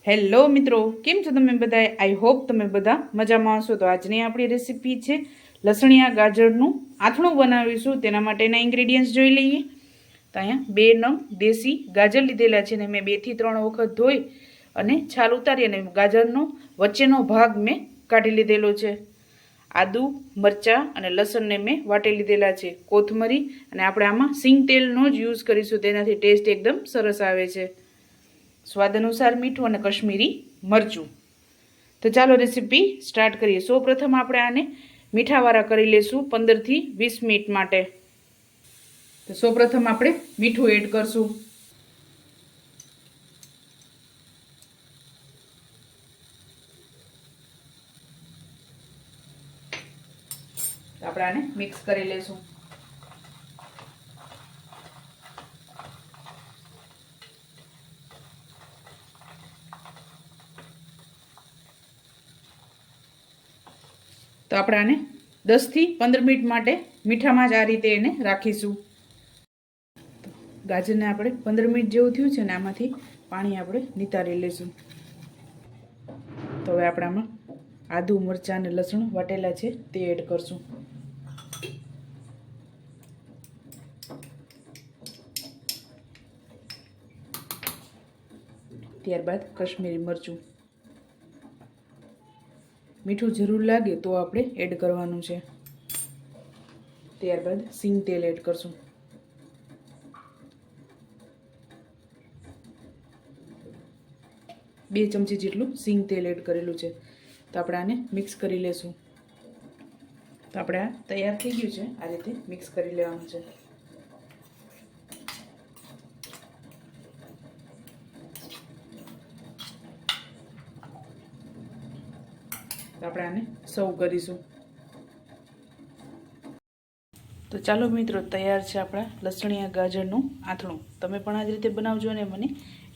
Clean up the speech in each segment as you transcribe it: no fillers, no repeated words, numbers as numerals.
Hello મિત્રો, કેમ છો તમે બધા? આઈ હોપ તમે બધા મજામાં હશો. તો આજની આપણી રેસીપી છે લસણિયા ગાજરનું આથણું બનાવીશું. તેના માટેના ઇન્ગ્રેડિયન્ટ્સ જોઈ લઈએ. તો અહીંયા 2 નંગ દેશી ગાજર લીધેલા છે ને મેં 2 થી 3 વખત ધોઈ અને છાલ ઉતારી અને ગાજરનો વચ્ચેનો ભાગ મેં કાઢી લીધેલો છે. આદુ, મરચાં અને લસણને મેં વાટી લીધેલા છે. કોથમરી અને આપણે આમાં સિંગ તેલનો જ યુઝ કરીશું, તેનાથી ટેસ્ટ એકદમ સરસ આવે છે. સ્વાદ અનુસાર મીઠું અને કશ્મીરી મરચું. તો ચાલો રેસીપી સ્ટાર્ટ કરીએ. સૌપ્રથમ આપણે આને મીઠાવાળા કરી લઈશું 15 થી 20 મિનિટ માટે. તો સૌપ્રથમ આપણે મીઠું એડ કરશું. આપણે આને મિક્સ કરી લઈશું. તો આપણે આને 10 થી 15 મિનિટ માટે મીઠામાં જ આ રીતે એને રાખીશું. ગાજરને આપણે 15 મિનિટ જેવું થયું છે ને આમાંથી પાણી આપણે નિતારી લઈશું. તો હવે આપણે આમાં આદુ, મરચાં અને લસણ વાટેલા છે તે એડ કરશું. ત્યારબાદ કશ્મીરી મરચું. મીઠું જરૂર લાગે તો આપણે એડ કરવાનું છે. ત્યારબાદ સિંગ તેલ એડ કરશું. બે ચમચી જેટલું સિંગ તેલ એડ કરેલું છે. તો આપણે આને મિક્સ કરી લેશું. તો આપણે આ તૈયાર થઈ ગયું છે. આ રીતે મિક્સ કરી લેવાનું છે. તો આપણે આને સર્વ કરીશું. તો ચાલો મિત્રો, તૈયાર છે આપણા લસણિયા ગાજરનું આથણું. તમે પણ આ જ રીતે બનાવજો અને મને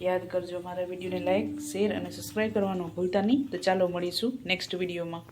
યાદ કરજો. મારા વિડીયોને લાઇક, શેર અને સબસ્ક્રાઈબ કરવાનું ભૂલતા નહીં. તો ચાલો મળીશું નેક્સ્ટ વિડીયોમાં.